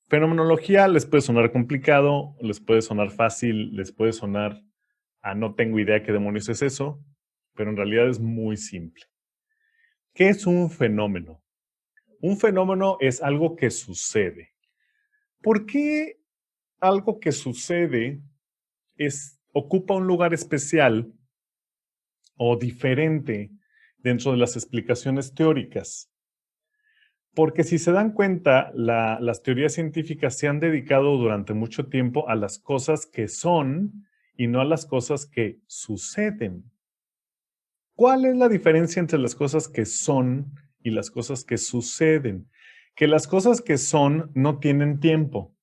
Fenomenología les puede sonar complicado, les puede sonar fácil, les puede sonar a no tengo idea qué demonios es eso, pero en realidad es muy simple. ¿Qué es un fenómeno? Un fenómeno es algo que sucede. ¿Por qué algo que sucede ocupa un lugar especial o diferente dentro de las explicaciones teóricas? Porque si se dan cuenta, las teorías científicas se han dedicado durante mucho tiempo a las cosas que son y no a las cosas que suceden. ¿Cuál es la diferencia entre las cosas que son y las cosas que suceden? Que las cosas que son no tienen tiempo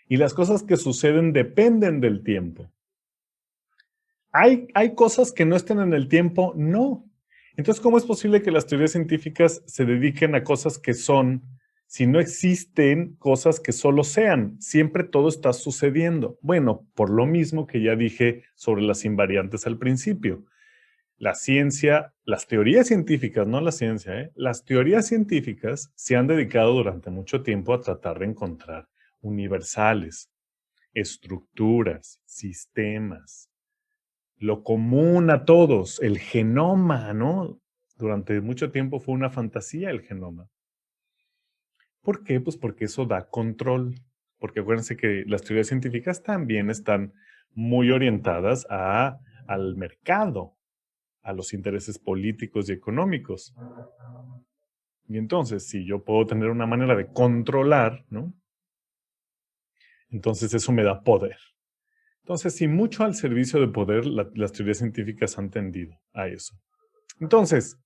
y las cosas que suceden dependen del tiempo. ¿Hay cosas que no estén en el tiempo? No. Entonces, ¿cómo es posible que las teorías científicas se dediquen a cosas que son si no existen cosas que solo sean? Siempre todo está sucediendo. Bueno, por lo mismo que ya dije sobre las invariantes al principio. La ciencia, las teorías científicas, no la ciencia, las teorías científicas se han dedicado durante mucho tiempo a tratar de encontrar universales, estructuras, sistemas, lo común a todos, el genoma, ¿no? Durante mucho tiempo fue una fantasía el genoma. ¿Por qué? Pues porque eso da control. Porque acuérdense que las teorías científicas también están muy orientadas al mercado, a los intereses políticos y económicos. Y entonces, si yo puedo tener una manera de controlar, ¿no? Entonces eso me da poder. Entonces, sí, mucho al servicio de poder, las teorías científicas han tendido a eso. Entonces,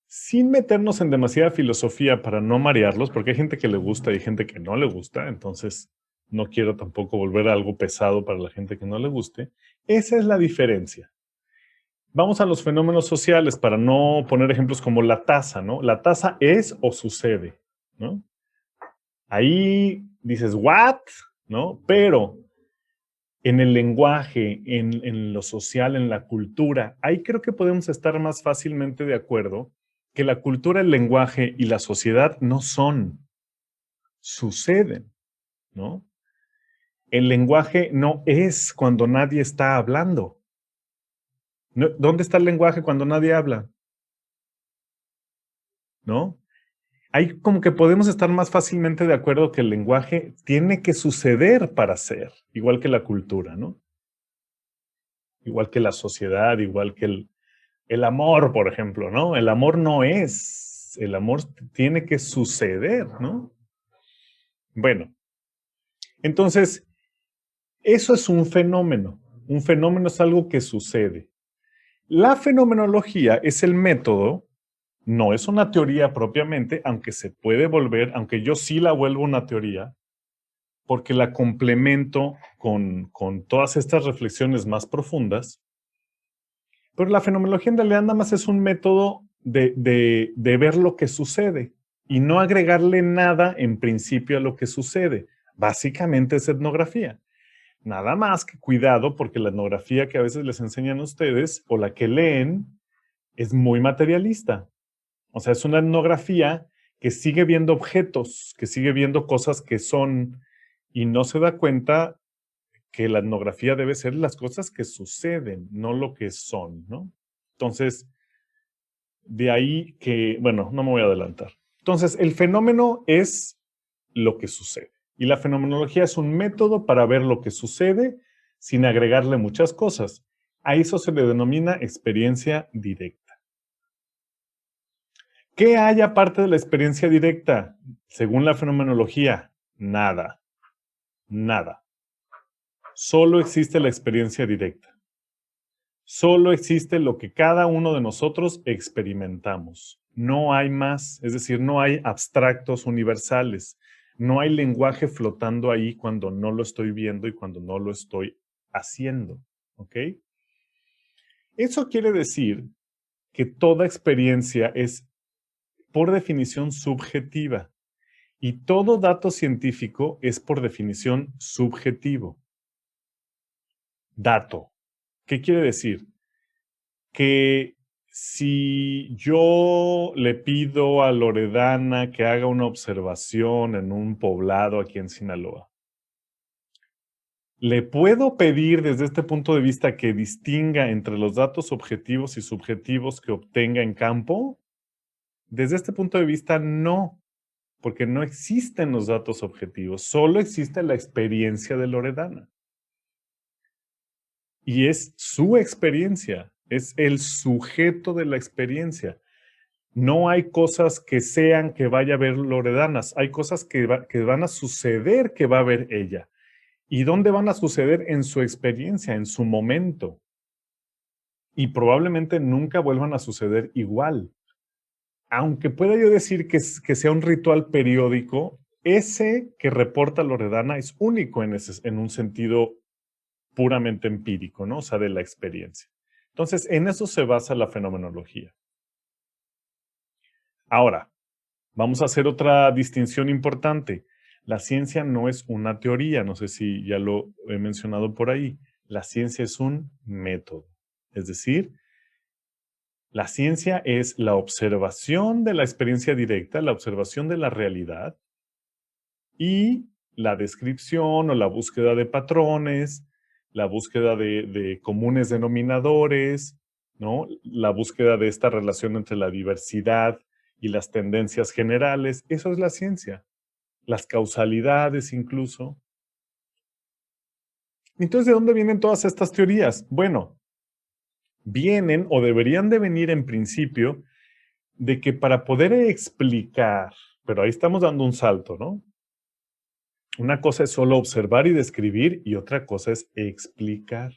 sin meternos en demasiada filosofía para no marearlos, porque hay gente que le gusta y gente que no le gusta, entonces no quiero tampoco volver a algo pesado para la gente que no le guste. Esa es la diferencia. Vamos a los fenómenos sociales para no poner ejemplos como la tasa, ¿no? La tasa es o sucede, ¿no? Ahí dices, ¿what? ¿No? Pero en el lenguaje, en lo social, en la cultura, ahí creo que podemos estar más fácilmente de acuerdo que la cultura, el lenguaje y la sociedad no son, suceden, ¿no? El lenguaje no es cuando nadie está hablando. ¿Dónde está el lenguaje cuando nadie habla? ¿No? Ahí como que podemos estar más fácilmente de acuerdo que el lenguaje tiene que suceder para ser, igual que la cultura, ¿no? Igual que la sociedad, igual que el amor, por ejemplo, ¿no? El amor no es, el amor tiene que suceder, ¿no? Bueno, entonces, eso es un fenómeno. Un fenómeno es algo que sucede. La fenomenología es el método, no es una teoría propiamente, aunque se puede volver, aunque yo sí la vuelvo una teoría, porque la complemento con todas estas reflexiones más profundas. Pero la fenomenología en realidad nada más es un método de ver lo que sucede y no agregarle nada en principio a lo que sucede. Básicamente es etnografía. Nada más que cuidado porque la etnografía que a veces les enseñan a ustedes o la que leen es muy materialista. O sea, es una etnografía que sigue viendo objetos, que sigue viendo cosas que son y no se da cuenta que la etnografía debe ser las cosas que suceden, no lo que son, ¿no? Entonces, de ahí que, bueno, no me voy a adelantar. Entonces, el fenómeno es lo que sucede. Y la fenomenología es un método para ver lo que sucede sin agregarle muchas cosas. A eso se le denomina experiencia directa. ¿Qué hay aparte de la experiencia directa? Según la fenomenología, nada. Nada. Solo existe la experiencia directa. Solo existe lo que cada uno de nosotros experimentamos. No hay más, es decir, no hay abstractos universales. No hay lenguaje flotando ahí cuando no lo estoy viendo y cuando no lo estoy haciendo. ¿Ok? Eso quiere decir que toda experiencia es, por definición, subjetiva. Y todo dato científico es, por definición, subjetivo. Dato. ¿Qué quiere decir? Que Si yo le pido a Loredana que haga una observación en un poblado aquí en Sinaloa, ¿le puedo pedir desde este punto de vista que distinga entre los datos objetivos y subjetivos que obtenga en campo? Desde este punto de vista, no, porque no existen los datos objetivos, solo existe la experiencia de Loredana. Y es su experiencia, es el sujeto de la experiencia. No hay cosas que sean que vaya a ver Loredanas, hay cosas que van a suceder que va a ver ella. ¿Y dónde van a suceder? En su experiencia, en su momento. Y probablemente nunca vuelvan a suceder igual. Aunque pueda yo decir que sea un ritual periódico, ese que reporta Loredana es único en un sentido puramente empírico, ¿no? O sea, de la experiencia. Entonces, en eso se basa la fenomenología. Ahora, vamos a hacer otra distinción importante. La ciencia no es una teoría, no sé si ya lo he mencionado por ahí. La ciencia es un método. Es decir, la ciencia es la observación de la experiencia directa, la observación de la realidad y la descripción o la búsqueda de patrones, la búsqueda de comunes denominadores, ¿no? La búsqueda de esta relación entre la diversidad y las tendencias generales. Eso es la ciencia. Las causalidades incluso. Entonces, ¿de dónde vienen todas estas teorías? Bueno, vienen o deberían de venir en principio de que para poder explicar, pero ahí estamos dando un salto, ¿no? Una cosa es solo observar y describir y otra cosa es explicar.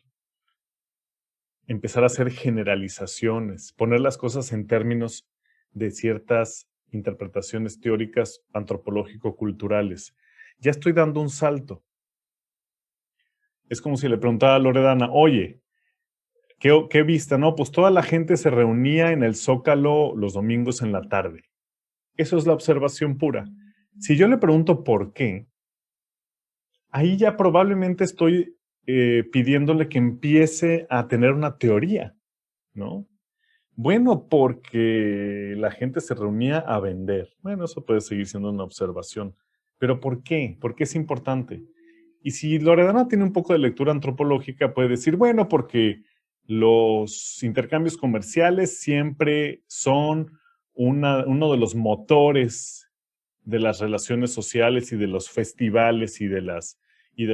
Empezar a hacer generalizaciones, poner las cosas en términos de ciertas interpretaciones teóricas antropológico-culturales. Ya estoy dando un salto. Es como si le preguntara a Loredana, oye, ¿qué viste? No, pues toda la gente se reunía en el Zócalo los domingos en la tarde. Eso es la observación pura. Si yo le pregunto por qué, ahí ya probablemente estoy pidiéndole que empiece a tener una teoría, ¿no? Bueno, porque la gente se reunía a vender. Bueno, eso puede seguir siendo una observación. Pero ¿por qué? ¿Por qué es importante? Y si Loredana tiene un poco de lectura antropológica, puede decir, bueno, porque los intercambios comerciales siempre son uno de los motores de las relaciones sociales y de los festivales y de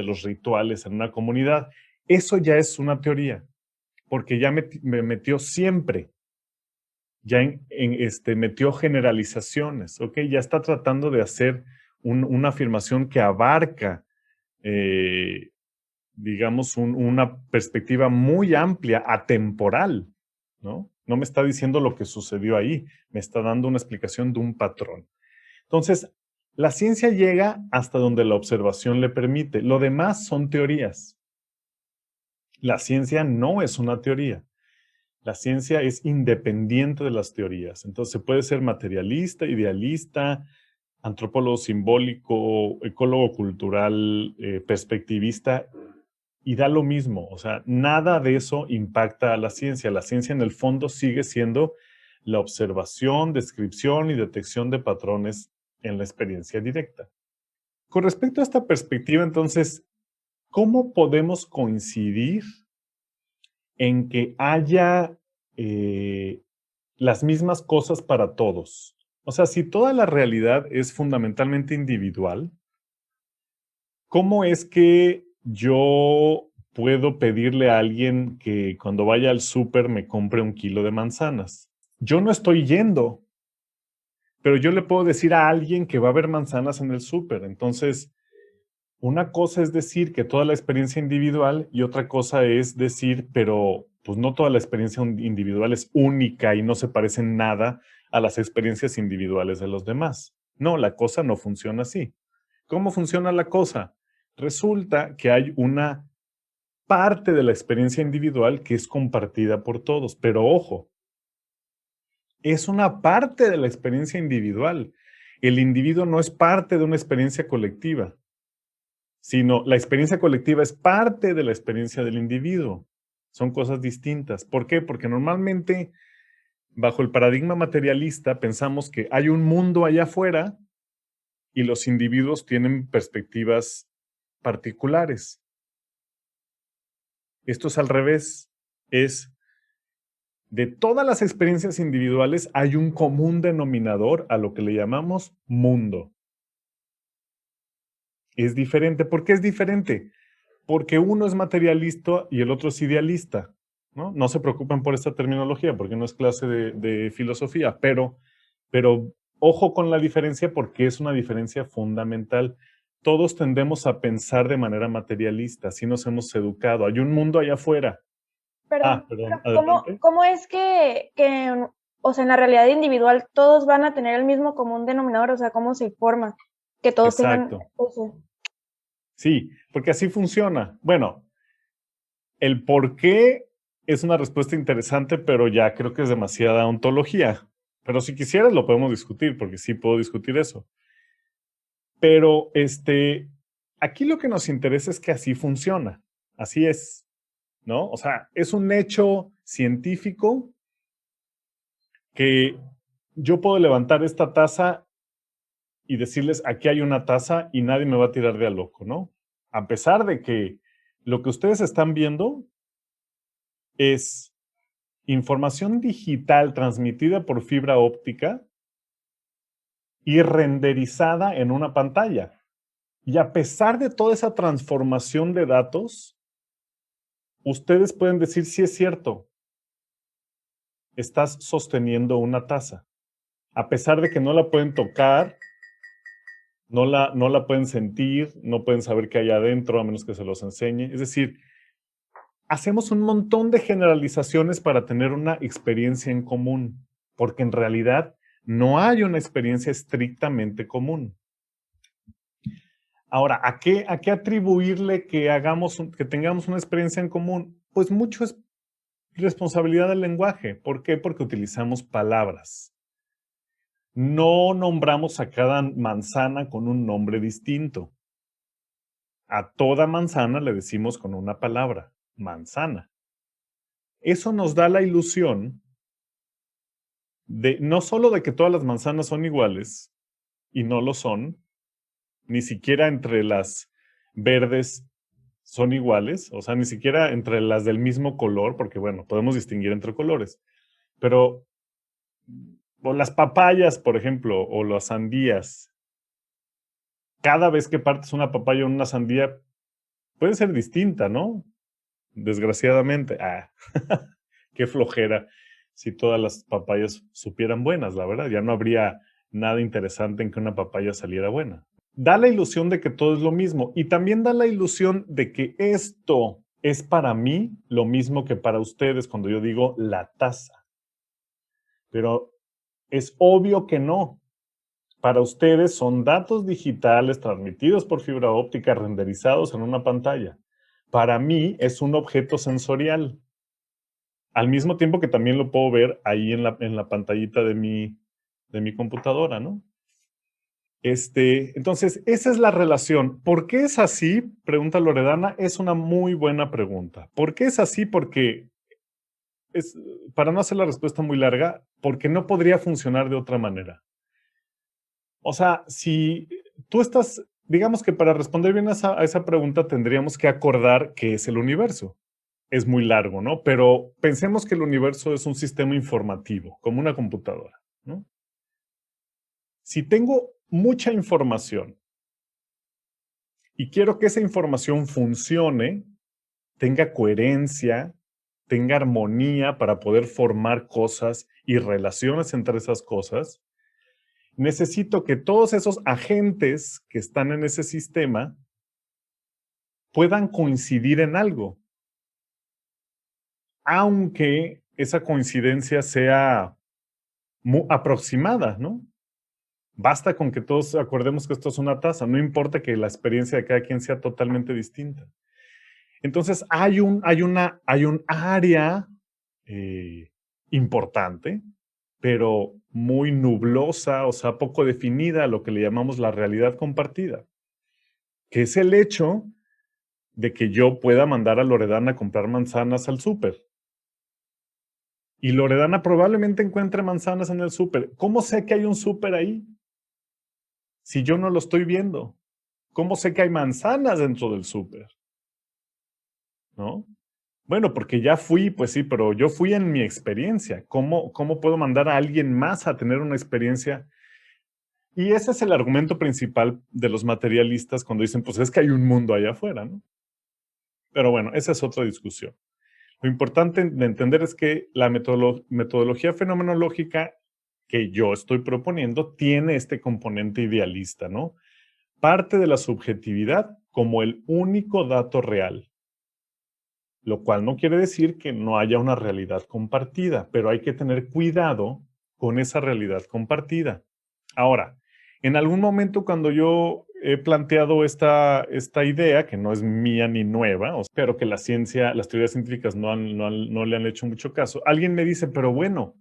los rituales en una comunidad. Eso ya es una teoría, porque ya me metió siempre, ya metió generalizaciones, ¿ok? Ya está tratando de hacer una afirmación que abarca, eh, digamos, una perspectiva muy amplia, atemporal, ¿no? No me está diciendo lo que sucedió ahí, me está dando una explicación de un patrón. Entonces, la ciencia llega hasta donde la observación le permite. Lo demás son teorías. La ciencia no es una teoría. La ciencia es independiente de las teorías. Entonces, se puede ser materialista, idealista, antropólogo simbólico, ecólogo cultural, perspectivista, y da lo mismo. O sea, nada de eso impacta a la ciencia. La ciencia en el fondo sigue siendo la observación, descripción y detección de patrones en la experiencia directa. Con respecto a esta perspectiva, entonces, ¿cómo podemos coincidir en que haya las mismas cosas para todos? O sea, si toda la realidad es fundamentalmente individual, ¿cómo es que yo puedo pedirle a alguien que cuando vaya al súper me compre 1 kilo de manzanas? Yo no estoy yendo, pero yo le puedo decir a alguien que va a haber manzanas en el súper. Entonces, una cosa es decir que toda la experiencia individual y otra cosa es decir, pero pues no toda la experiencia individual es única y no se parece en nada a las experiencias individuales de los demás. No, la cosa no funciona así. ¿Cómo funciona la cosa? Resulta que hay una parte de la experiencia individual que es compartida por todos, pero ojo, es una parte de la experiencia individual. El individuo no es parte de una experiencia colectiva, sino la experiencia colectiva es parte de la experiencia del individuo. Son cosas distintas. ¿Por qué? Porque normalmente Bajo el paradigma materialista pensamos que hay un mundo allá afuera y los individuos tienen perspectivas particulares. Esto es al revés. Es de todas las experiencias individuales hay un común denominador a lo que le llamamos mundo. Es diferente. ¿Por qué es diferente? Porque uno es materialista y el otro es idealista. No se preocupen por esta terminología porque no es clase de filosofía, pero ojo con la diferencia porque es una diferencia fundamental. Todos tendemos a pensar de manera materialista, así nos hemos educado. Hay un mundo allá afuera. Perdón, Perdón, pero adelante. ¿cómo es que, o sea, en la realidad individual todos van a tener el mismo común denominador? O sea, ¿cómo se forma que todos tengan Exacto. eso? Sí, porque así funciona. Bueno, el por qué es una respuesta interesante, pero ya creo que es demasiada ontología. Pero si quisieras lo podemos discutir, porque sí puedo discutir eso. Pero aquí lo que nos interesa es que así funciona. Así es, ¿no? O sea, es un hecho científico que yo puedo levantar esta taza y decirles, aquí hay una taza y nadie me va a tirar de a loco, ¿no? A pesar de que lo que ustedes están viendo es información digital transmitida por fibra óptica y renderizada en una pantalla. Y a pesar de toda esa transformación de datos, ustedes pueden decir si es cierto, estás sosteniendo una taza. A pesar de que no la pueden tocar, no la pueden sentir, no pueden saber qué hay adentro a menos que se los enseñe. Es decir, hacemos un montón de generalizaciones para tener una experiencia en común, porque en realidad no hay una experiencia estrictamente común. Ahora, ¿a qué atribuirle que tengamos una experiencia en común? Pues mucho es responsabilidad del lenguaje. ¿Por qué? Porque utilizamos palabras. No nombramos a cada manzana con un nombre distinto. A toda manzana le decimos con una palabra, manzana. Eso nos da la ilusión de no solo de que todas las manzanas son iguales, y no lo son, ni siquiera entre las verdes son iguales, o sea, ni siquiera entre las del mismo color, porque bueno, podemos distinguir entre colores, pero o las papayas, por ejemplo, o las sandías, cada vez que partes una papaya o una sandía puede ser distinta, ¿no? Desgraciadamente. Qué flojera si todas las papayas supieran buenas, la verdad. Ya no habría nada interesante en que una papaya saliera buena. Da la ilusión de que todo es lo mismo y también da la ilusión de que esto es para mí lo mismo que para ustedes cuando yo digo la taza. Pero es obvio que no. Para ustedes son datos digitales transmitidos por fibra óptica renderizados en una pantalla. Para mí es un objeto sensorial. Al mismo tiempo que también lo puedo ver ahí en la pantallita de mi computadora, ¿no? Entonces, esa es la relación. ¿Por qué es así? Pregunta Loredana. Es una muy buena pregunta. ¿Por qué es así? Porque es, para no hacer la respuesta muy larga, porque no podría funcionar de otra manera. O sea, si tú estás, digamos que para responder bien a esa pregunta tendríamos que acordar qué es el universo. Es muy largo, ¿no? Pero pensemos que el universo es un sistema informativo, como una computadora, ¿no? Si tengo mucha información y quiero que esa información funcione, tenga coherencia, tenga armonía para poder formar cosas y relaciones entre esas cosas, necesito que todos esos agentes que están en ese sistema puedan coincidir en algo, aunque esa coincidencia sea muy aproximada, ¿no? Basta con que todos acordemos que esto es una taza, no importa que la experiencia de cada quien sea totalmente distinta. Entonces, hay un área importante, pero muy nublosa, o sea, poco definida, lo que le llamamos la realidad compartida, que es el hecho de que yo pueda mandar a Loredana a comprar manzanas al súper. Y Loredana probablemente encuentre manzanas en el súper. ¿Cómo sé que hay un súper ahí? Si yo no lo estoy viendo. ¿Cómo sé que hay manzanas dentro del súper? ¿No? Bueno, porque ya fui, pues sí, pero yo fui en mi experiencia. ¿Cómo puedo mandar a alguien más a tener una experiencia? Y ese es el argumento principal de los materialistas cuando dicen, pues es que hay un mundo allá afuera, ¿no? Pero bueno, esa es otra discusión. Lo importante de entender es que la metodología fenomenológica que yo estoy proponiendo tiene este componente idealista, ¿no? Parte de la subjetividad como el único dato real, lo cual no quiere decir que no haya una realidad compartida, pero hay que tener cuidado con esa realidad compartida. Ahora, en algún momento cuando yo he planteado esta idea, que no es mía ni nueva, pero que la ciencia, las teorías científicas no le han hecho mucho caso, alguien me dice, pero bueno,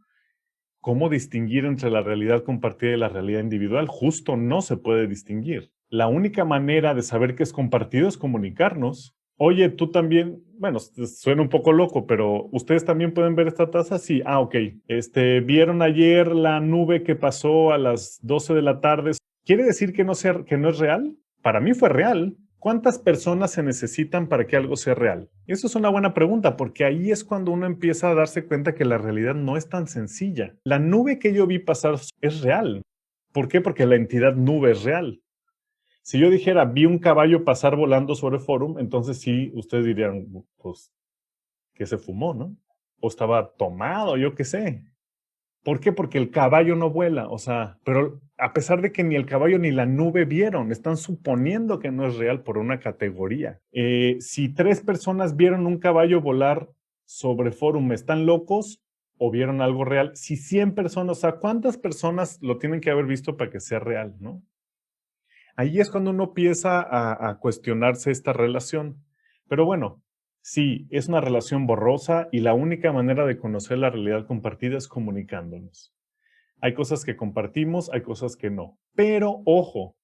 ¿cómo distinguir entre la realidad compartida y la realidad individual? Justo no se puede distinguir. La única manera de saber que es compartido es comunicarnos. Oye, tú también, bueno, suena un poco loco, pero ¿ustedes también pueden ver esta taza? Sí, ok. ¿Vieron ayer la nube que pasó a las 12 de la tarde? ¿Quiere decir que que no es real? Para mí fue real. ¿Cuántas personas se necesitan para que algo sea real? Eso es una buena pregunta, porque ahí es cuando uno empieza a darse cuenta que la realidad no es tan sencilla. La nube que yo vi pasar es real. ¿Por qué? Porque la entidad nube es real. Si yo dijera, vi un caballo pasar volando sobre Forum, entonces sí, ustedes dirían, pues, que se fumó, ¿no? O estaba tomado, yo qué sé. ¿Por qué? Porque el caballo no vuela, o sea, pero a pesar de que ni el caballo ni la nube vieron, están suponiendo que no es real por una categoría. Si 3 personas vieron un caballo volar sobre Forum, ¿están locos o vieron algo real? Si 100 personas, o sea, ¿cuántas personas lo tienen que haber visto para que sea real, no? Ahí es cuando uno empieza a cuestionarse esta relación. Pero bueno, sí, es una relación borrosa y la única manera de conocer la realidad compartida es comunicándonos. Hay cosas que compartimos, hay cosas que no. Pero ojo,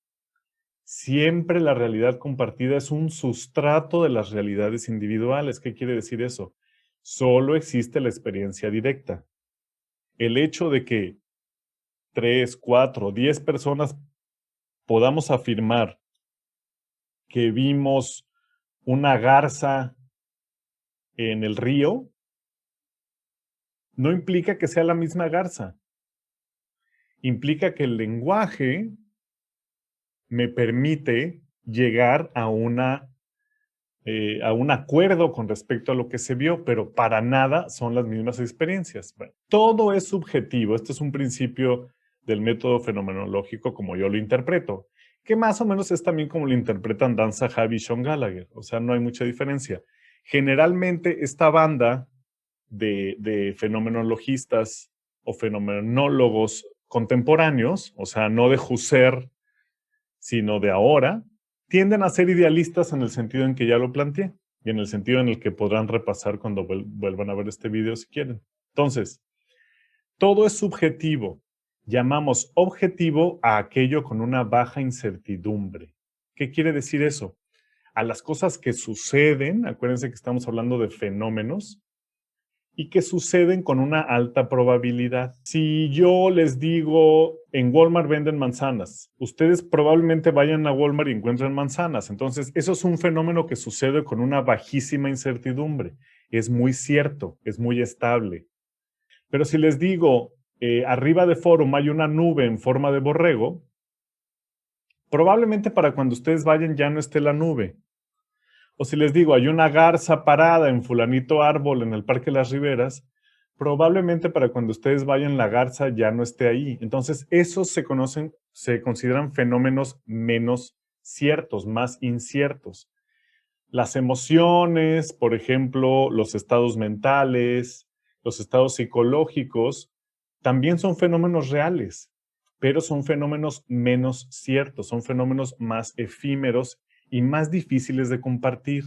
siempre la realidad compartida es un sustrato de las realidades individuales. ¿Qué quiere decir eso? Solo existe la experiencia directa. El hecho de que 3, 4, 10 personas podamos afirmar que vimos una garza en el río, no implica que sea la misma garza. Implica que el lenguaje me permite llegar a un acuerdo con respecto a lo que se vio, pero para nada son las mismas experiencias. Bueno, todo es subjetivo. Este es un principio del método fenomenológico como yo lo interpreto, que más o menos es también como lo interpretan Dan Zahavi y Sean Gallagher. O sea, no hay mucha diferencia. Generalmente esta banda de fenomenologistas o fenomenólogos contemporáneos, o sea, no de Husserl, sino de ahora, tienden a ser idealistas en el sentido en que ya lo planteé y en el sentido en el que podrán repasar cuando vuelvan a ver este video si quieren. Entonces, todo es subjetivo. Llamamos objetivo a aquello con una baja incertidumbre. ¿Qué quiere decir eso? A las cosas que suceden, acuérdense que estamos hablando de fenómenos, y que suceden con una alta probabilidad. Si yo les digo, en Walmart venden manzanas, ustedes probablemente vayan a Walmart y encuentren manzanas. Entonces, eso es un fenómeno que sucede con una bajísima incertidumbre. Es muy cierto, es muy estable. Pero si les digo, arriba de Forum hay una nube en forma de borrego, probablemente para cuando ustedes vayan ya no esté la nube. O si les digo, hay una garza parada en fulanito árbol en el Parque Las Riberas, probablemente para cuando ustedes vayan la garza ya no esté ahí. Entonces, esos se consideran fenómenos menos ciertos, más inciertos. Las emociones, por ejemplo, los estados mentales, los estados psicológicos, también son fenómenos reales, pero son fenómenos menos ciertos, son fenómenos más efímeros y más difíciles de compartir.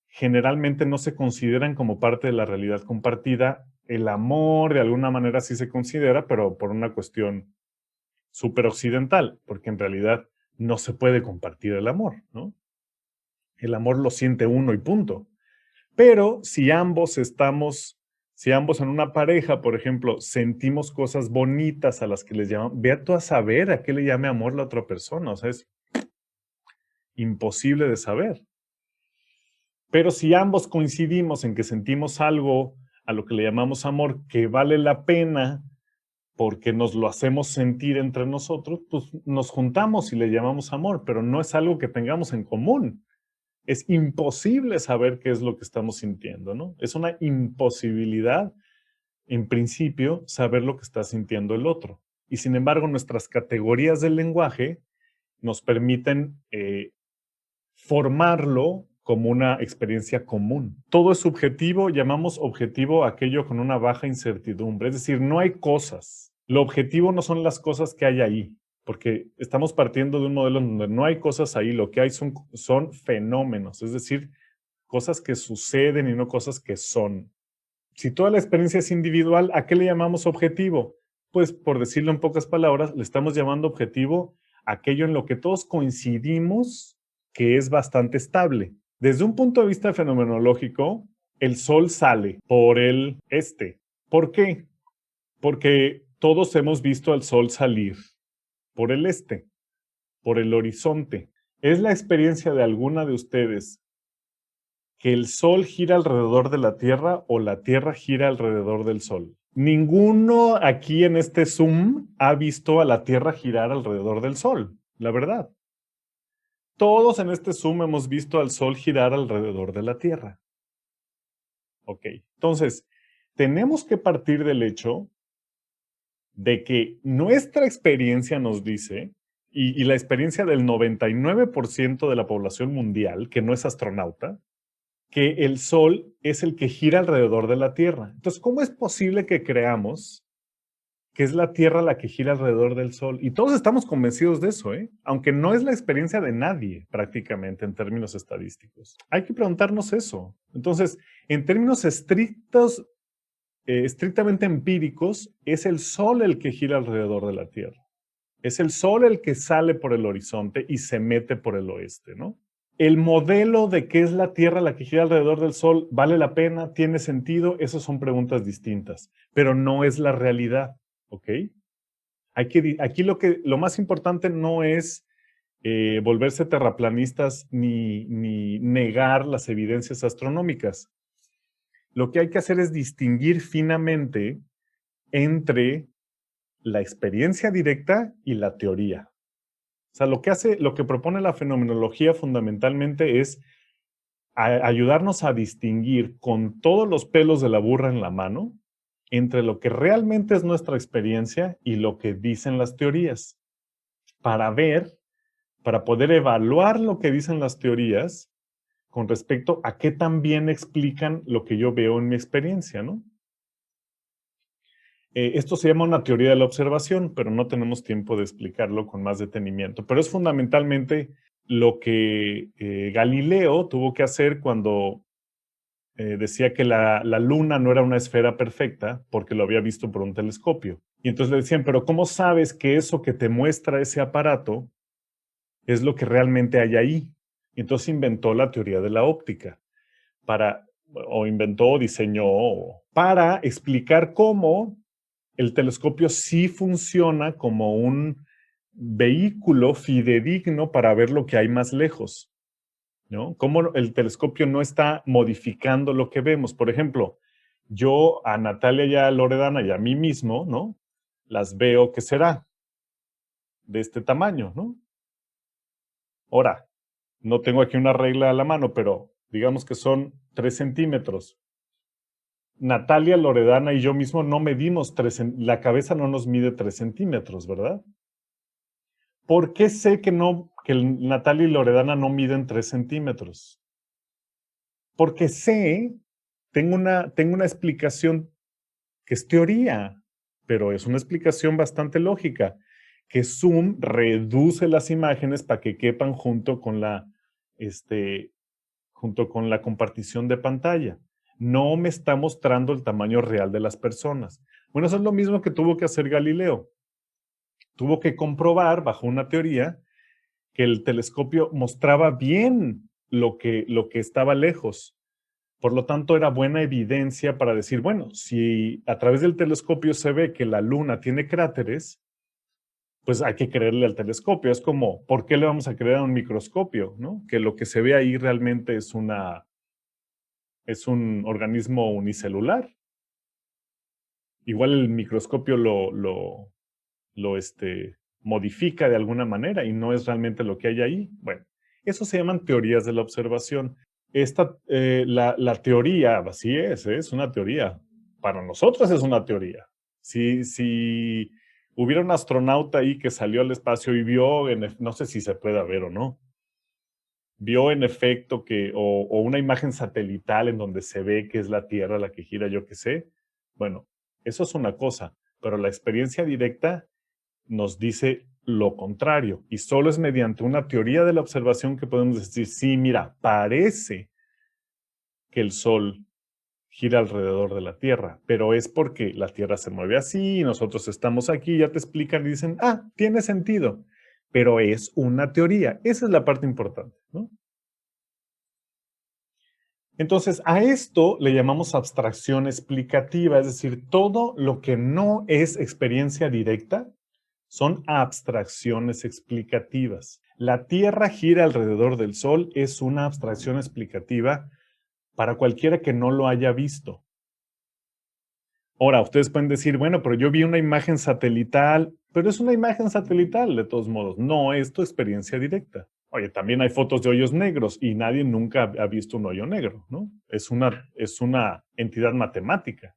Generalmente no se consideran como parte de la realidad compartida. El amor, de alguna manera, sí se considera, pero por una cuestión súper occidental, porque en realidad no se puede compartir el amor, ¿no? El amor lo siente uno y punto. Pero si ambos estamos Si ambos en una pareja, por ejemplo, sentimos cosas bonitas a las que les llaman, ve tú a saber a qué le llame amor la otra persona. O sea, es imposible de saber. Pero si ambos coincidimos en que sentimos algo a lo que le llamamos amor que vale la pena porque nos lo hacemos sentir entre nosotros, pues nos juntamos y le llamamos amor, pero no es algo que tengamos en común. Es imposible saber qué es lo que estamos sintiendo, ¿no? Es una imposibilidad, en principio, saber lo que está sintiendo el otro. Y sin embargo, nuestras categorías del lenguaje nos permiten formarlo como una experiencia común. Todo es subjetivo, llamamos objetivo aquello con una baja incertidumbre, es decir, no hay cosas. Lo objetivo no son las cosas que hay ahí, porque estamos partiendo de un modelo donde no hay cosas ahí, lo que hay son fenómenos, es decir, cosas que suceden y no cosas que son. Si toda la experiencia es individual, ¿a qué le llamamos objetivo? Pues, por decirlo en pocas palabras, le estamos llamando objetivo aquello en lo que todos coincidimos que es bastante estable. Desde un punto de vista fenomenológico, el sol sale por el este. ¿Por qué? Porque todos hemos visto al sol salir por el este, por el horizonte. ¿Es la experiencia de alguna de ustedes que el sol gira alrededor de la Tierra o la Tierra gira alrededor del sol? Ninguno aquí en este Zoom ha visto a la Tierra girar alrededor del sol, la verdad. Todos en este Zoom hemos visto al Sol girar alrededor de la Tierra. Ok, entonces, tenemos que partir del hecho de que nuestra experiencia nos dice, y la experiencia del 99% de la población mundial, que no es astronauta, que el Sol es el que gira alrededor de la Tierra. Entonces, ¿cómo es posible que creamos que es la Tierra la que gira alrededor del Sol? Y todos estamos convencidos de eso, ¿eh? Aunque no es la experiencia de nadie, prácticamente, en términos estadísticos. Hay que preguntarnos eso. Entonces, en términos estrictos, estrictamente empíricos, es el Sol el que gira alrededor de la Tierra. Es el Sol el que sale por el horizonte y se mete por el oeste, ¿no? El modelo de qué es la Tierra la que gira alrededor del Sol, ¿vale la pena? ¿Tiene sentido? Esas son preguntas distintas, pero no es la realidad. ¿Ok? Aquí lo más importante no es volverse terraplanistas ni negar las evidencias astronómicas. Lo que hay que hacer es distinguir finamente entre la experiencia directa y la teoría. O sea, lo que propone la fenomenología fundamentalmente es ayudarnos a distinguir con todos los pelos de la burra en la mano entre lo que realmente es nuestra experiencia y lo que dicen las teorías, para poder evaluar lo que dicen las teorías con respecto a qué tan bien explican lo que yo veo en mi experiencia, ¿no? Esto se llama una teoría de la observación, pero no tenemos tiempo de explicarlo con más detenimiento. Pero es fundamentalmente lo que Galileo tuvo que hacer cuando decía que la luna no era una esfera perfecta porque lo había visto por un telescopio. Y entonces le decían, pero ¿cómo sabes que eso que te muestra ese aparato es lo que realmente hay ahí? Y entonces inventó la teoría de la óptica o diseñó para explicar cómo el telescopio sí funciona como un vehículo fidedigno para ver lo que hay más lejos, ¿no? Cómo el telescopio no está modificando lo que vemos. Por ejemplo, yo a Natalia y a Loredana y a mí mismo, ¿no? Las veo, ¿qué será? De este tamaño, ¿no? Ahora, no tengo aquí una regla a la mano, pero digamos que son 3 centímetros. Natalia, Loredana y yo mismo no medimos la cabeza no nos mide 3 centímetros, ¿verdad? ¿Por qué sé que Natalia y Loredana no miden 3 centímetros? Porque tengo una explicación que es teoría, pero es una explicación bastante lógica, que Zoom reduce las imágenes para que quepan junto con la compartición de pantalla. No me está mostrando el tamaño real de las personas. Bueno, eso es lo mismo que tuvo que hacer Galileo. Tuvo que comprobar, bajo una teoría, que el telescopio mostraba bien lo que estaba lejos. Por lo tanto, era buena evidencia para decir, bueno, si a través del telescopio se ve que la Luna tiene cráteres, pues hay que creerle al telescopio. Es como, ¿por qué le vamos a creer a un microscopio? ¿No? Que lo que se ve ahí realmente es un organismo unicelular. Igual el microscopio lo modifica de alguna manera y no es realmente lo que hay ahí. Bueno, eso se llaman teorías de la observación. La teoría, así es una teoría. Para nosotros es una teoría. Si hubiera un astronauta ahí que salió al espacio y vio, no sé si se puede ver o no, vio en efecto o una imagen satelital en donde se ve que es la Tierra la que gira, yo qué sé. Bueno, eso es una cosa, pero la experiencia directa nos dice lo contrario y solo es mediante una teoría de la observación que podemos decir, sí, mira, parece que el Sol gira alrededor de la Tierra, pero es porque la Tierra se mueve así y nosotros estamos aquí, ya te explican y dicen, tiene sentido, pero es una teoría. Esa es la parte importante, ¿no? Entonces, a esto le llamamos abstracción explicativa, es decir, todo lo que no es experiencia directa son abstracciones explicativas. La Tierra gira alrededor del Sol es una abstracción explicativa para cualquiera que no lo haya visto. Ahora, ustedes pueden decir, bueno, pero yo vi una imagen satelital, pero es una imagen satelital de todos modos. No es tu experiencia directa. Oye, también hay fotos de hoyos negros y nadie nunca ha visto un hoyo negro, ¿no? Es una entidad matemática.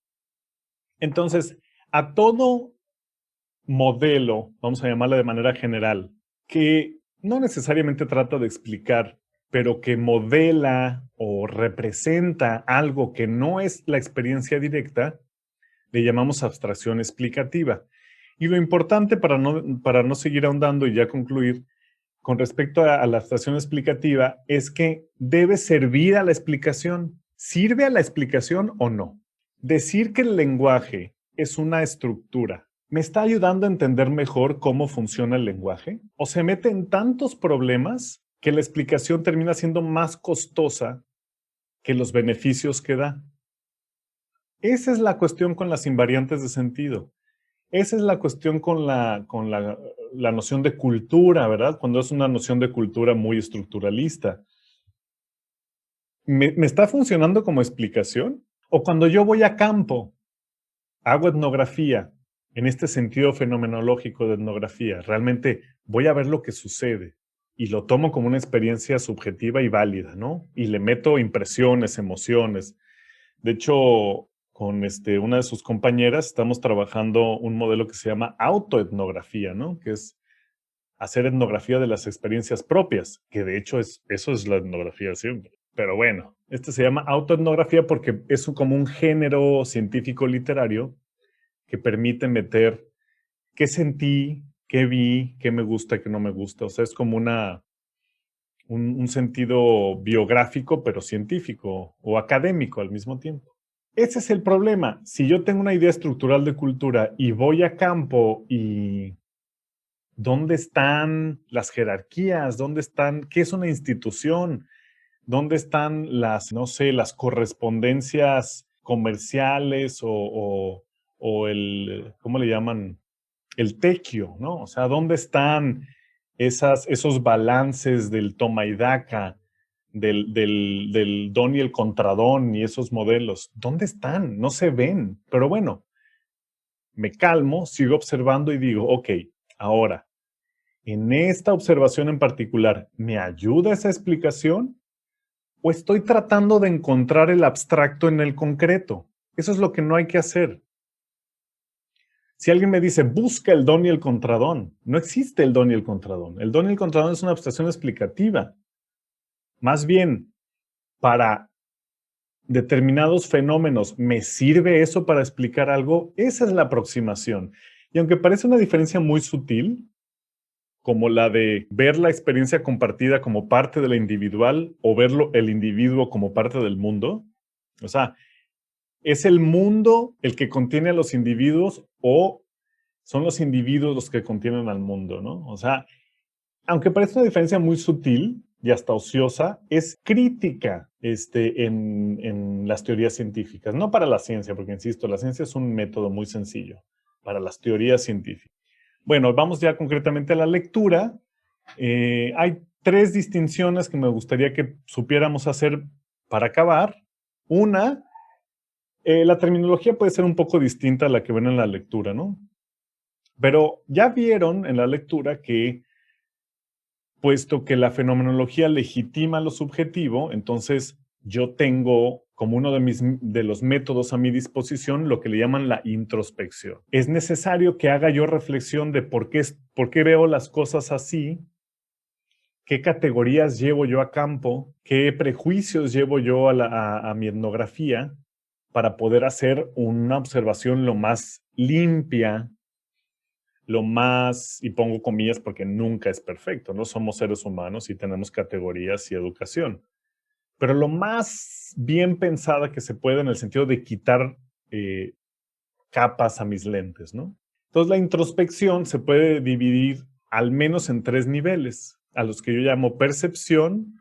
Entonces, a todo modelo, vamos a llamarla de manera general, que no necesariamente trata de explicar, pero que modela o representa algo que no es la experiencia directa, le llamamos abstracción explicativa. Y lo importante para no seguir ahondando y ya concluir, con respecto a la abstracción explicativa, es que debe servir a la explicación. ¿Sirve a la explicación o no? Decir que el lenguaje es una estructura, ¿me está ayudando a entender mejor cómo funciona el lenguaje? ¿O se mete en tantos problemas que la explicación termina siendo más costosa que los beneficios que da? Esa es la cuestión con las invariantes de sentido. Esa es la cuestión con la noción de cultura, ¿verdad? Cuando es una noción de cultura muy estructuralista. ¿Me está funcionando como explicación? O cuando yo voy a campo, hago etnografía, en este sentido fenomenológico de etnografía, realmente voy a ver lo que sucede y lo tomo como una experiencia subjetiva y válida, ¿no? Y le meto impresiones, emociones. De hecho, con una de sus compañeras estamos trabajando un modelo que se llama autoetnografía, ¿no? Que es hacer etnografía de las experiencias propias, que de hecho eso es la etnografía siempre. Pero bueno, se llama autoetnografía porque es como un género científico literario que permite meter qué sentí, qué vi, qué me gusta, qué no me gusta. O sea, es como un sentido biográfico, pero científico o académico al mismo tiempo. Ese es el problema. Si yo tengo una idea estructural de cultura y voy a campo y ¿dónde están las jerarquías? ¿Dónde están? ¿Qué es una institución? ¿Dónde están no sé, las correspondencias comerciales o ¿cómo le llaman? El tequio, ¿no? O sea, ¿dónde están esos balances del toma y daca, del don y el contradón y esos modelos? ¿Dónde están? No se ven. Pero bueno, me calmo, sigo observando y digo, ok, ahora, en esta observación en particular, ¿me ayuda esa explicación? ¿O estoy tratando de encontrar el abstracto en el concreto? Eso es lo que no hay que hacer. Si alguien me dice, busca el don y el contradón, no existe el don y el contradón. El don y el contradón es una abstracción explicativa. Más bien, para determinados fenómenos, ¿me sirve eso para explicar algo? Esa es la aproximación. Y aunque parece una diferencia muy sutil, como la de ver la experiencia compartida como parte de la individual o verlo el individuo como parte del mundo, o sea, ¿es el mundo el que contiene a los individuos o son los individuos los que contienen al mundo, ¿no? O sea, aunque parece una diferencia muy sutil y hasta ociosa, es crítica en las teorías científicas. No para la ciencia, porque insisto, la ciencia es un método muy sencillo. Para las teorías científicas. Bueno, vamos ya concretamente a la lectura. Hay 3 distinciones que me gustaría que supiéramos hacer para acabar. Una, la terminología puede ser un poco distinta a la que ven en la lectura, ¿no? Pero ya vieron en la lectura que, puesto que la fenomenología legitima lo subjetivo, entonces yo tengo como uno de los métodos a mi disposición lo que le llaman la introspección. Es necesario que haga yo reflexión de por qué veo las cosas así, qué categorías llevo yo a campo, qué prejuicios llevo yo a mi etnografía para poder hacer una observación lo más limpia, lo más, y pongo comillas porque nunca es perfecto, ¿no? Somos seres humanos y tenemos categorías y educación. Pero lo más bien pensada que se puede en el sentido de quitar capas a mis lentes, ¿no? Entonces la introspección se puede dividir al menos en 3 niveles, a los que yo llamo percepción,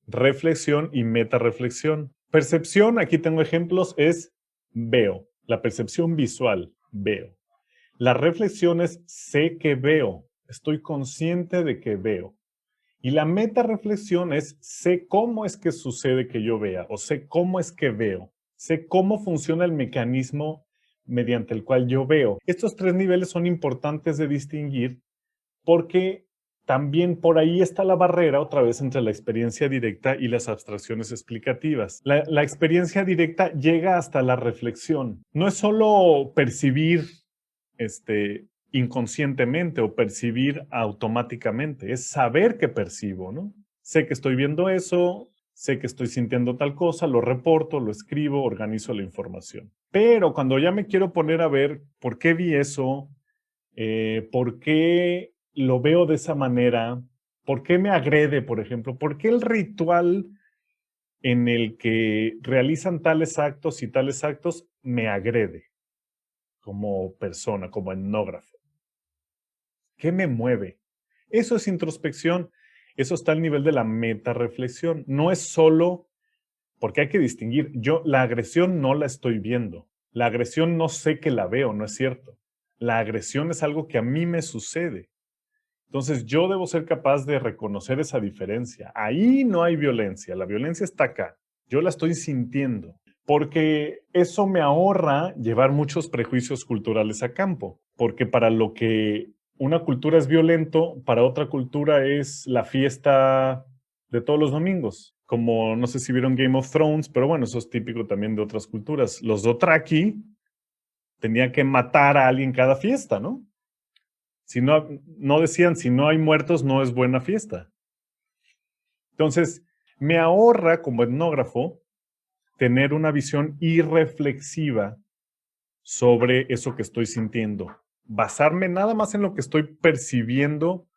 reflexión y metarreflexión. Percepción, aquí tengo ejemplos, es veo. La percepción visual, veo. La reflexión es sé que veo, estoy consciente de que veo. Y la metarreflexión es sé cómo es que sucede que yo vea o sé cómo es que veo, sé cómo funciona el mecanismo mediante el cual yo veo. Estos 3 niveles son importantes de distinguir porque también por ahí está la barrera otra vez entre la experiencia directa y las abstracciones explicativas. La experiencia directa llega hasta la reflexión. No es solo percibir inconscientemente o percibir automáticamente, es saber que percibo, ¿no? Sé que estoy viendo eso, sé que estoy sintiendo tal cosa, lo reporto, lo escribo, organizo la información. Pero cuando ya me quiero poner a ver por qué vi eso, por qué lo veo de esa manera, por qué me agrede, por ejemplo, por qué el ritual en el que realizan tales actos y tales actos me agrede como persona, como etnógrafo. ¿Qué me mueve? Eso es introspección. Eso está al nivel de la metarreflexión. No es solo, porque hay que distinguir, yo la agresión no la estoy viendo. La agresión no sé que la veo, no es cierto. La agresión es algo que a mí me sucede. Entonces yo debo ser capaz de reconocer esa diferencia. Ahí no hay violencia, la violencia está acá. Yo la estoy sintiendo, porque eso me ahorra llevar muchos prejuicios culturales a campo, porque para lo que una cultura es violento, para otra cultura es la fiesta de todos los domingos. Como no sé si vieron Game of Thrones, pero bueno, eso es típico también de otras culturas. Los Dothraki tenían que matar a alguien cada fiesta, ¿no? Si no, no decían, si no hay muertos, no es buena fiesta. Entonces, me ahorra como etnógrafo tener una visión irreflexiva sobre eso que estoy sintiendo. Basarme nada más en lo que estoy percibiendo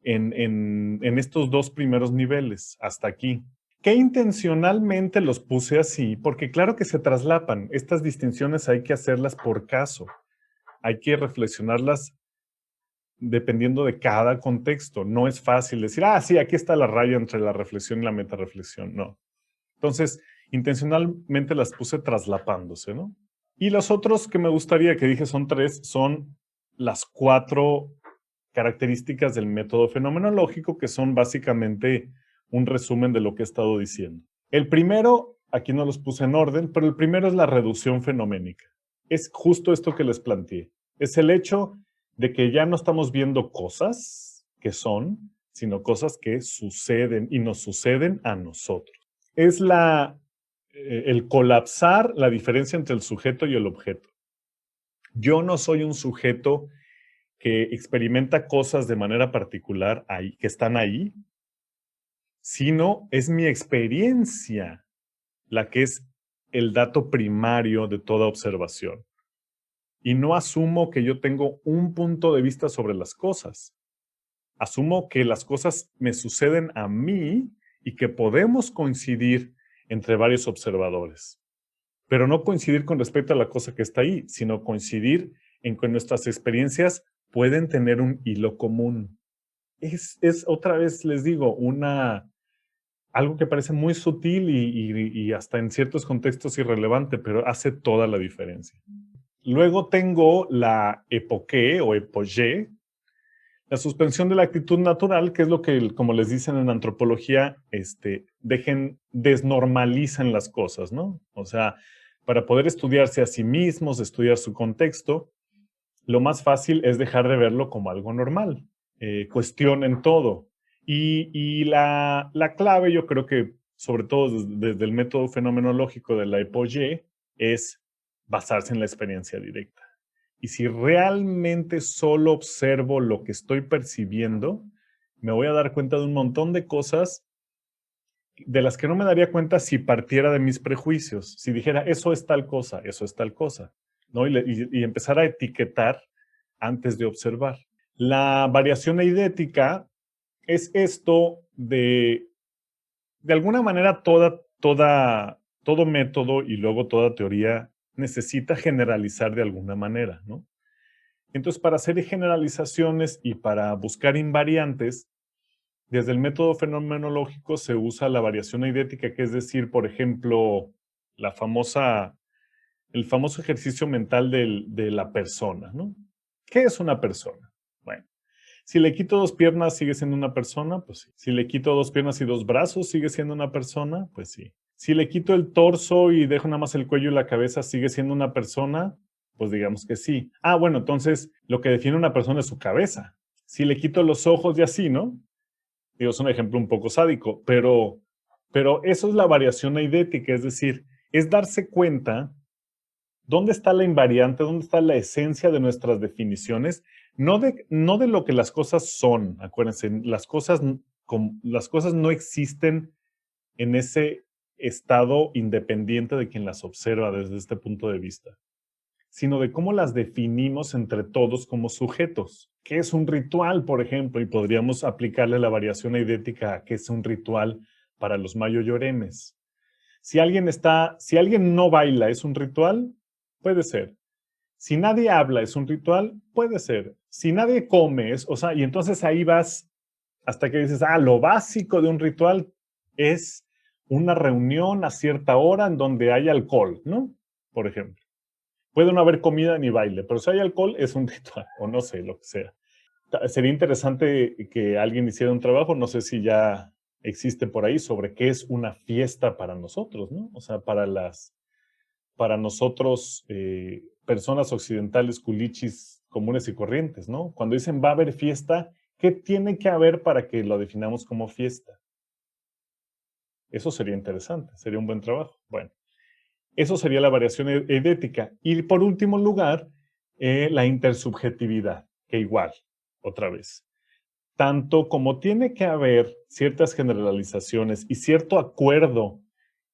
en estos 2 primeros niveles, hasta aquí. Que intencionalmente los puse así, porque claro que se traslapan. Estas distinciones hay que hacerlas por caso. Hay que reflexionarlas dependiendo de cada contexto. No es fácil decir, sí, aquí está la raya entre la reflexión y la metarreflexión. No. Entonces, intencionalmente las puse traslapándose, ¿no? Y los otros que me gustaría, que dije son 3, son las 4 características del método fenomenológico, que son básicamente un resumen de lo que he estado diciendo. El primero, aquí no los puse en orden, pero el primero es la reducción fenoménica. Es justo esto que les planteé. Es el hecho de que ya no estamos viendo cosas que son, sino cosas que suceden y nos suceden a nosotros. Es el colapsar la diferencia entre el sujeto y el objeto. Yo no soy un sujeto que experimenta cosas de manera particular ahí, que están ahí, sino es mi experiencia la que es el dato primario de toda observación. Y no asumo que yo tengo un punto de vista sobre las cosas. Asumo que las cosas me suceden a mí y que podemos coincidir entre varios observadores. Pero no coincidir con respecto a la cosa que está ahí, sino coincidir en que nuestras experiencias pueden tener un hilo común. Es otra vez, les digo, una algo que parece muy sutil y hasta en ciertos contextos irrelevante, pero hace toda la diferencia. Luego tengo la epoqué o epogé, la suspensión de la actitud natural, que es lo que, como les dicen en antropología, desnormalizan las cosas, ¿no? O sea, para poder estudiarse a sí mismos, estudiar su contexto, lo más fácil es dejar de verlo como algo normal. Cuestionen todo. Y la clave, yo creo que, sobre todo desde el método fenomenológico de la epogé, es basarse en la experiencia directa. Y si realmente solo observo lo que estoy percibiendo, me voy a dar cuenta de un montón de cosas de las que no me daría cuenta si partiera de mis prejuicios. Si dijera, eso es tal cosa, eso es tal cosa, ¿no? Y empezar a etiquetar antes de observar. La variación eidética es esto de alguna manera, todo método y luego toda teoría necesita generalizar de alguna manera, ¿no? Entonces, para hacer generalizaciones y para buscar invariantes, desde el método fenomenológico se usa la variación eidética, que es decir, por ejemplo, el famoso ejercicio mental de la persona, ¿no? ¿Qué es una persona? Bueno, si le quito 2 piernas, ¿sigue siendo una persona? Pues sí. Si le quito 2 piernas y 2 brazos, ¿sigue siendo una persona? Pues sí. Si le quito el torso y dejo nada más el cuello y la cabeza, ¿sigue siendo una persona? Pues digamos que sí. Ah, bueno, entonces lo que define una persona es su cabeza. Si le quito los ojos y así, ¿no? Digo, es un ejemplo un poco sádico, pero eso es la variación eidética, es decir, es darse cuenta dónde está la invariante, dónde está la esencia de nuestras definiciones, no de lo que las cosas son. Acuérdense, las cosas no existen en ese estado independiente de quien las observa desde este punto de vista, sino de cómo las definimos entre todos como sujetos. ¿Qué es un ritual, por ejemplo? Y podríamos aplicarle la variación eidética a qué es un ritual para los mayo-lloremes. Si alguien no baila, ¿es un ritual? Puede ser. Si nadie habla, ¿es un ritual? Puede ser. Si nadie come, y entonces ahí vas hasta que dices, lo básico de un ritual es una reunión a cierta hora en donde hay alcohol, ¿no? Por ejemplo. Puede no haber comida ni baile, pero si hay alcohol es un ritual, o no sé, lo que sea. Sería interesante que alguien hiciera un trabajo, no sé si ya existe por ahí, sobre qué es una fiesta para nosotros, ¿no? O sea, para nosotros, personas occidentales, culichis comunes y corrientes, ¿no? Cuando dicen va a haber fiesta, ¿qué tiene que haber para que lo definamos como fiesta? Eso sería interesante, sería un buen trabajo. Bueno, eso sería la variación eidética. Y por último lugar, la intersubjetividad, que igual, otra vez. Tanto como tiene que haber ciertas generalizaciones y cierto acuerdo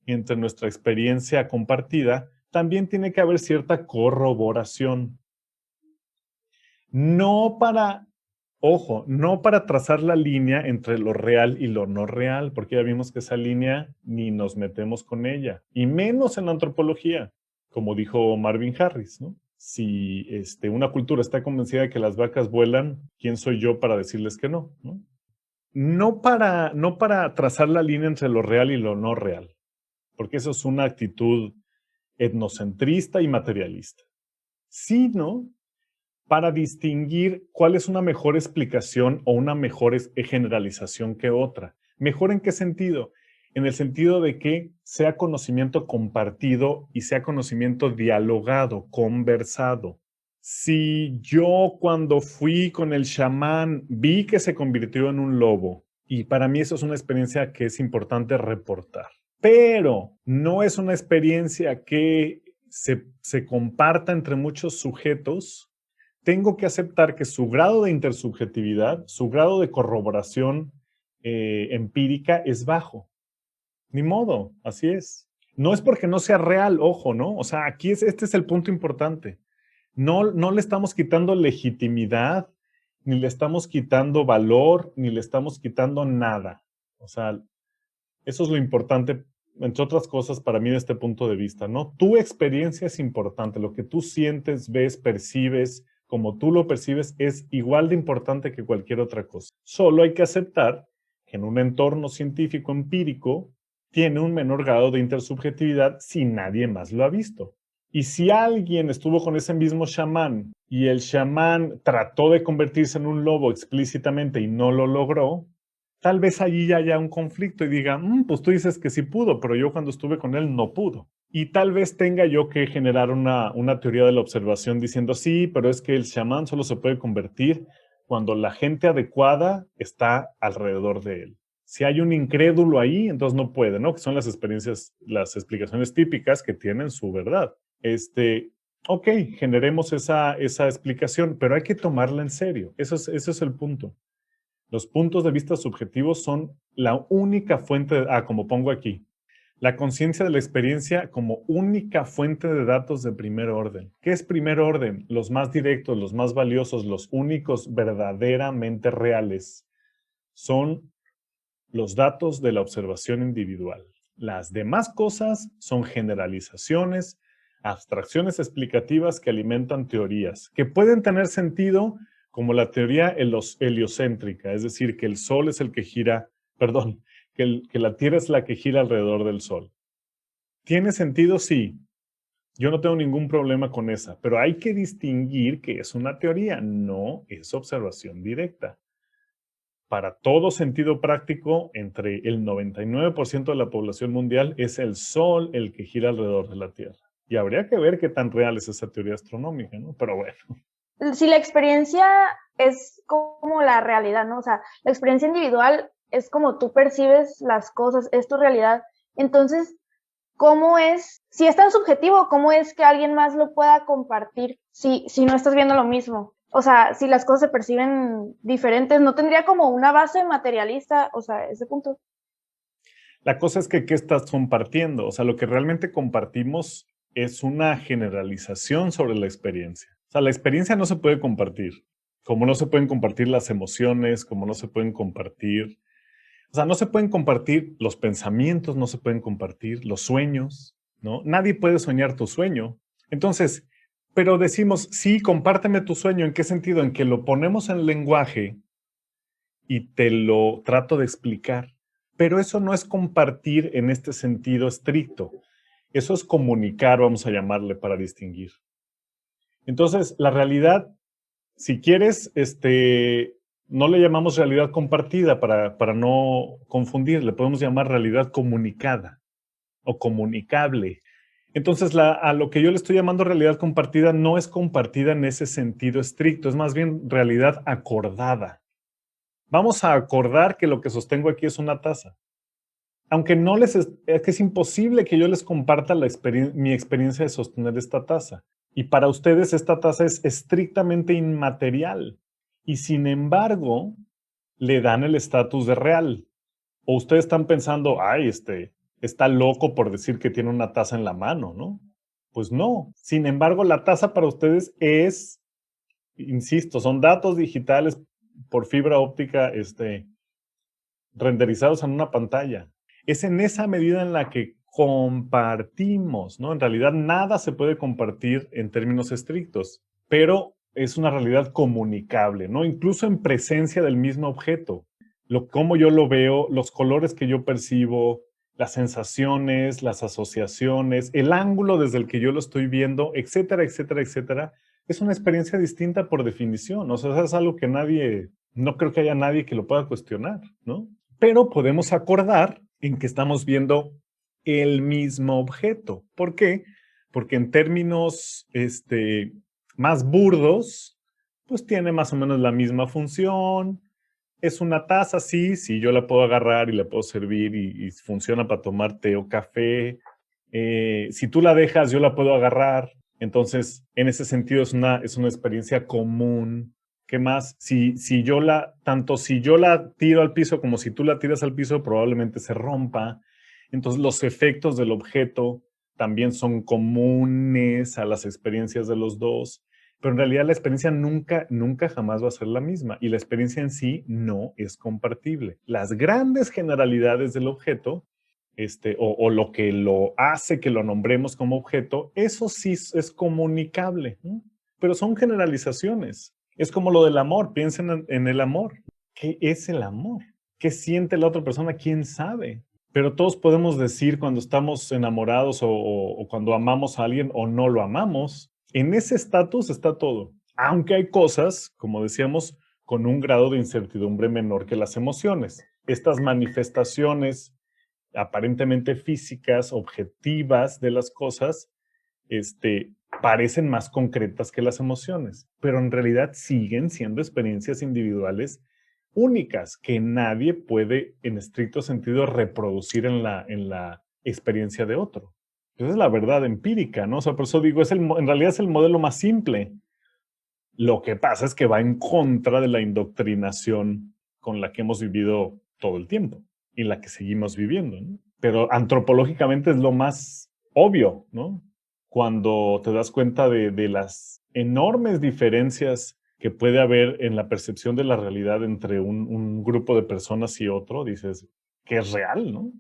entre nuestra experiencia compartida, también tiene que haber cierta corroboración. No para, ojo, no para trazar la línea entre lo real y lo no real, porque ya vimos que esa línea ni nos metemos con ella, y menos en la antropología, como dijo Marvin Harris, ¿no? Si una cultura está convencida de que las vacas vuelan, ¿quién soy yo para decirles que no? No para trazar la línea entre lo real y lo no real, porque eso es una actitud etnocentrista y materialista, sino para distinguir cuál es una mejor explicación o una mejor generalización que otra. ¿Mejor en qué sentido? En el sentido de que sea conocimiento compartido y sea conocimiento dialogado, conversado. Si yo cuando fui con el chamán vi que se convirtió en un lobo, y para mí eso es una experiencia que es importante reportar, pero no es una experiencia que se comparta entre muchos sujetos, tengo que aceptar que su grado de intersubjetividad, su grado de corroboración empírica es bajo. Ni modo, así es. No es porque no sea real, ojo, ¿no? O sea, este es el punto importante. No le estamos quitando legitimidad, ni le estamos quitando valor, ni le estamos quitando nada. O sea, eso es lo importante, entre otras cosas, para mí de este punto de vista, ¿no? Tu experiencia es importante, lo que tú sientes, ves, percibes, como tú lo percibes, es igual de importante que cualquier otra cosa. Solo hay que aceptar en un entorno científico empírico tiene un menor grado de intersubjetividad si nadie más lo ha visto. Y si alguien estuvo con ese mismo chamán y el chamán trató de convertirse en un lobo explícitamente y no lo logró, tal vez allí ya haya un conflicto y diga, pues tú dices que sí pudo, pero yo cuando estuve con él no pudo. Y tal vez tenga yo que generar una teoría de la observación diciendo, sí, pero es que el chamán solo se puede convertir cuando la gente adecuada está alrededor de él. Si hay un incrédulo ahí, entonces no puede, ¿no? Que son las experiencias, las explicaciones típicas que tienen su verdad. Ok, generemos esa explicación, pero hay que tomarla en serio. Ese es el punto. Los puntos de vista subjetivos son la única fuente, como pongo aquí, la conciencia de la experiencia como única fuente de datos de primer orden. ¿Qué es primer orden? Los más directos, los más valiosos, los únicos verdaderamente reales son los datos de la observación individual. Las demás cosas son generalizaciones, abstracciones explicativas que alimentan teorías, que pueden tener sentido como la teoría heliocéntrica, es decir, que el Sol es el que gira, perdón, que la Tierra es la que gira alrededor del Sol. ¿Tiene sentido? Sí. Yo no tengo ningún problema con esa, pero hay que distinguir que es una teoría, no es observación directa. Para todo sentido práctico, entre el 99% de la población mundial es el Sol el que gira alrededor de la Tierra. Y habría que ver qué tan real es esa teoría astronómica, ¿no? Pero bueno. Si la experiencia es como la realidad, ¿no? O sea, la experiencia individual es como tú percibes las cosas, es tu realidad. Entonces, ¿cómo es, si es tan subjetivo, cómo es que alguien más lo pueda compartir si no estás viendo lo mismo? O sea, si las cosas se perciben diferentes, ¿no tendría como una base materialista? O sea, ese punto. La cosa es que, ¿qué estás compartiendo? O sea, lo que realmente compartimos es una generalización sobre la experiencia. O sea, la experiencia no se puede compartir, como no se pueden compartir las emociones, como no se pueden compartir. O sea, no se pueden compartir los pensamientos, no se pueden compartir los sueños, ¿no? Nadie puede soñar tu sueño. Entonces, pero decimos, sí, compárteme tu sueño. ¿En qué sentido? En que lo ponemos en lenguaje y te lo trato de explicar. Pero eso no es compartir en este sentido estricto. Eso es comunicar, vamos a llamarle, para distinguir. Entonces, la realidad, si quieres, no le llamamos realidad compartida para no confundir, le podemos llamar realidad comunicada o comunicable. Entonces, a lo que yo le estoy llamando realidad compartida no es compartida en ese sentido estricto, es más bien realidad acordada. Vamos a acordar que lo que sostengo aquí es una taza. Aunque no es que es imposible que yo les comparta mi experiencia de sostener esta taza. Y para ustedes esta taza es estrictamente inmaterial. Y sin embargo, le dan el estatus de real. O ustedes están pensando, ay, está loco por decir que tiene una taza en la mano, ¿no? Pues no. Sin embargo, la taza para ustedes es, insisto, son datos digitales por fibra óptica, renderizados en una pantalla. Es en esa medida en la que compartimos, ¿no? En realidad nada se puede compartir en términos estrictos, pero es una realidad comunicable, ¿no? Incluso en presencia del mismo objeto. Cómo yo lo veo, los colores que yo percibo, las sensaciones, las asociaciones, el ángulo desde el que yo lo estoy viendo, etcétera, etcétera, etcétera, es una experiencia distinta por definición. O sea, es algo que no creo que haya nadie que lo pueda cuestionar, ¿no? Pero podemos acordar en que estamos viendo el mismo objeto. ¿Por qué? Porque en términos más burdos, pues tiene más o menos la misma función. Es una taza, sí, yo la puedo agarrar y la puedo servir y funciona para tomar té o café. Si tú la dejas, yo la puedo agarrar. Entonces, en ese sentido, es una experiencia común. ¿Qué más? Tanto si yo la tiro al piso como si tú la tiras al piso, probablemente se rompa. Entonces, los efectos del objeto también son comunes a las experiencias de los dos, pero en realidad la experiencia nunca jamás va a ser la misma y la experiencia en sí no es compartible. Las grandes generalidades del objeto, o lo que lo hace que lo nombremos como objeto, eso sí es comunicable, ¿no? Pero son generalizaciones. Es como lo del amor. Piensen en el amor. ¿Qué es el amor? ¿Qué siente la otra persona? ¿Quién sabe? Pero todos podemos decir cuando estamos enamorados o cuando amamos a alguien o no lo amamos. En ese estatus está todo. Aunque hay cosas, como decíamos, con un grado de incertidumbre menor que las emociones. Estas manifestaciones aparentemente físicas, objetivas de las cosas, parecen más concretas que las emociones, pero en realidad siguen siendo experiencias individuales únicas que nadie puede en estricto sentido reproducir en la experiencia de otro. Esa es la verdad empírica, ¿no? O sea, por eso digo, en realidad es el modelo más simple. Lo que pasa es que va en contra de la indoctrinación con la que hemos vivido todo el tiempo y la que seguimos viviendo, ¿no? Pero antropológicamente es lo más obvio, ¿no? Cuando te das cuenta de las enormes diferencias que puede haber en la percepción de la realidad entre un grupo de personas y otro, dices que es real, ¿no?